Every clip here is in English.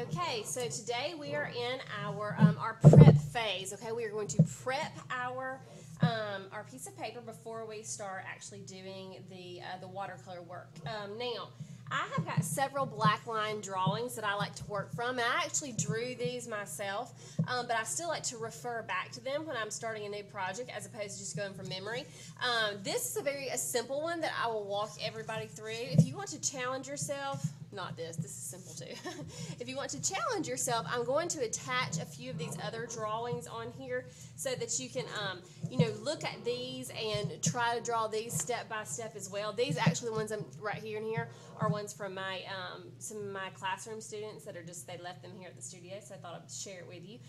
Okay, so today we are in our prep phase. Okay, we are going to prep our piece of paper before we start actually doing the watercolor work. Now, I have got several black line drawings that I like to work from, and I actually drew these myself, but I still like to refer back to them when I'm starting a new project as opposed to just going from memory. This is a simple one that I will walk everybody through. If you want to challenge yourself, not this is simple too. If you want to challenge yourself, I'm going to attach a few of these other drawings on here so that you can look at these and try to draw these step by step as well. These actually ones I'm right here and here are ones from my some of my classroom students that are they left them here at the studio, so I thought I'd share it with you.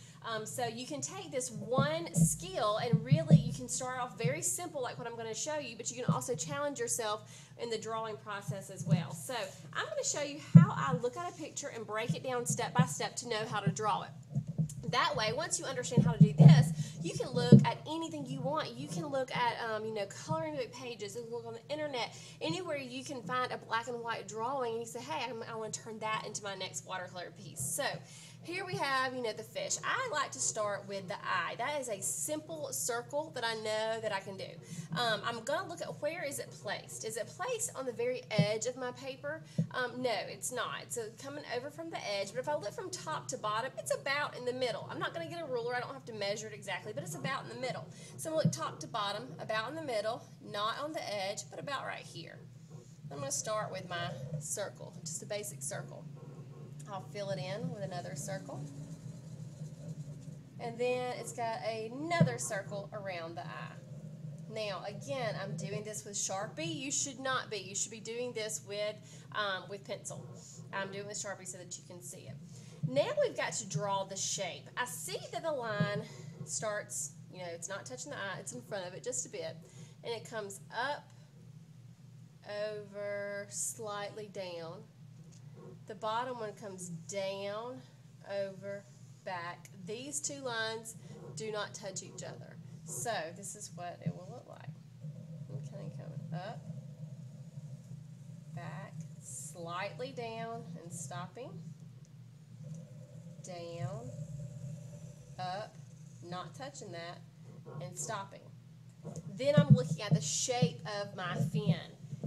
So you can take this one skill and really you can start off very simple like what I'm going to show you, but you can also challenge yourself in the drawing process as well. So I'm going to show you how I look at a picture and break it down step by step to know how to draw it. That way, once you understand how to do this, you can look at anything you want. You can look at, coloring book pages. You can look on the internet. Anywhere you can find a black and white drawing, and you say, hey, I want to turn that into my next watercolor piece. So here we have, the fish. I like to start with the eye. That is a simple circle that I know that I can do. I'm going to look at where is it placed. Is it placed on the very edge of my paper? No, it's not. It's coming over from the edge, but if I look from top to bottom, it's about in the middle. I'm not going to get a ruler. I don't have to measure it exactly, but it's about in the middle. So I'm going to look top to bottom, about in the middle, not on the edge, but about right here. I'm going to start with my circle, just a basic circle. I'll fill it in with another circle. And then it's got another circle around the eye. Now, again, I'm doing this with Sharpie. You should not be. You should be doing this with pencil. I'm doing with Sharpie so that you can see it. Now we've got to draw the shape. I see that the line starts, it's not touching the eye. It's in front of it just a bit. And it comes up, over, slightly down. The bottom one comes down, over, back. These two lines do not touch each other. So this is what it will look like. Okay, coming up, back, slightly down and stopping, down, up, not touching that, and stopping. Then I'm looking at the shape of my fin.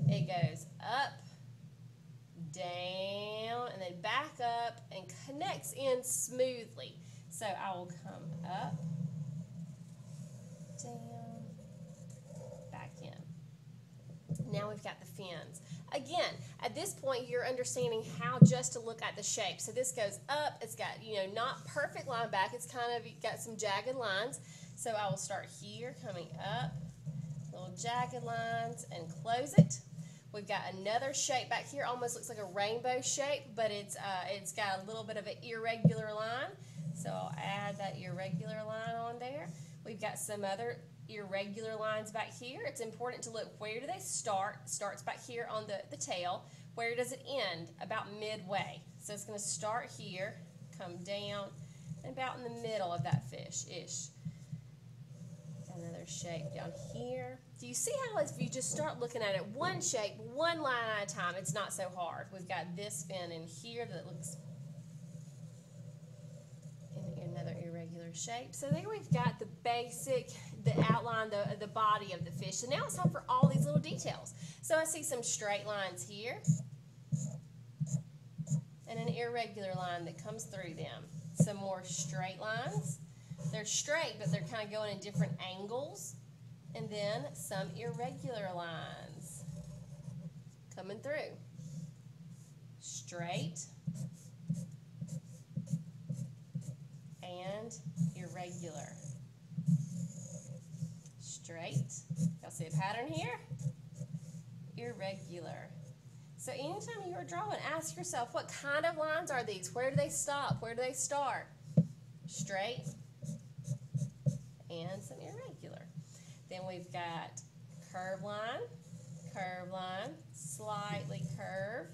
It goes up, down, and then back up and connects in smoothly. So I will come up, down, back in. Now we've got the fins. Again, at this point you're understanding how just to look at the shape. So this goes up, it's got, not perfect line back, it's kind of got some jagged lines. So I will start here, coming up, little jagged lines, and close it. We've got another shape back here, almost looks like a rainbow shape, but it's got a little bit of an irregular line. So I'll add that irregular line on there. We've got some other irregular lines back here. It's important to look, where do they start? It starts back here on the tail. Where does it end? About midway. So it's going to start here, come down, and about in the middle of that fish-ish. Another shape down here. Do you see how if you just start looking at it, one shape, one line at a time, it's not so hard. We've got this fin in here that looks in another irregular shape. So there we've got the basic, the outline, the body of the fish. So now it's time for all these little details. So I see some straight lines here and an irregular line that comes through them. Some more straight lines. They're straight, but they're kind of going in different angles. And then some irregular lines coming through. Straight and irregular. Straight. Y'all see a pattern here? Irregular. So anytime you are drawing, ask yourself, what kind of lines are these? Where do they stop? Where do they start? Straight and some irregular. Then we've got curve line, slightly curved,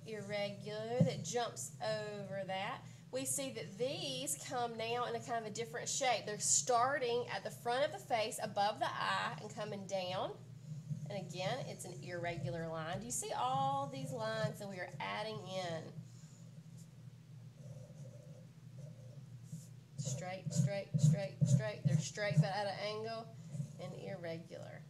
irregular that jumps over that. We see that these come now in a kind of a different shape. They're starting at the front of the face above the eye and coming down. And again, it's an irregular line. Do you see all these lines that we are adding in? straight, straight, straight, straight. They're straight but at an angle and irregular.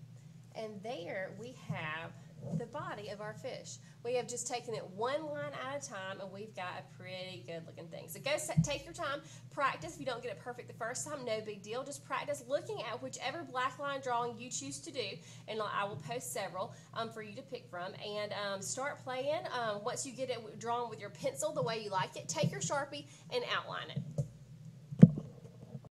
And there we have the body of our fish. We have just taken it one line at a time, and we've got a pretty good looking thing. So go take your time, practice. If you don't get it perfect the first time, no big deal. Just practice looking at whichever black line drawing you choose to do, and I will post several for you to pick from, and start playing. Once you get it drawn with your pencil the way you like it, take your Sharpie and outline it.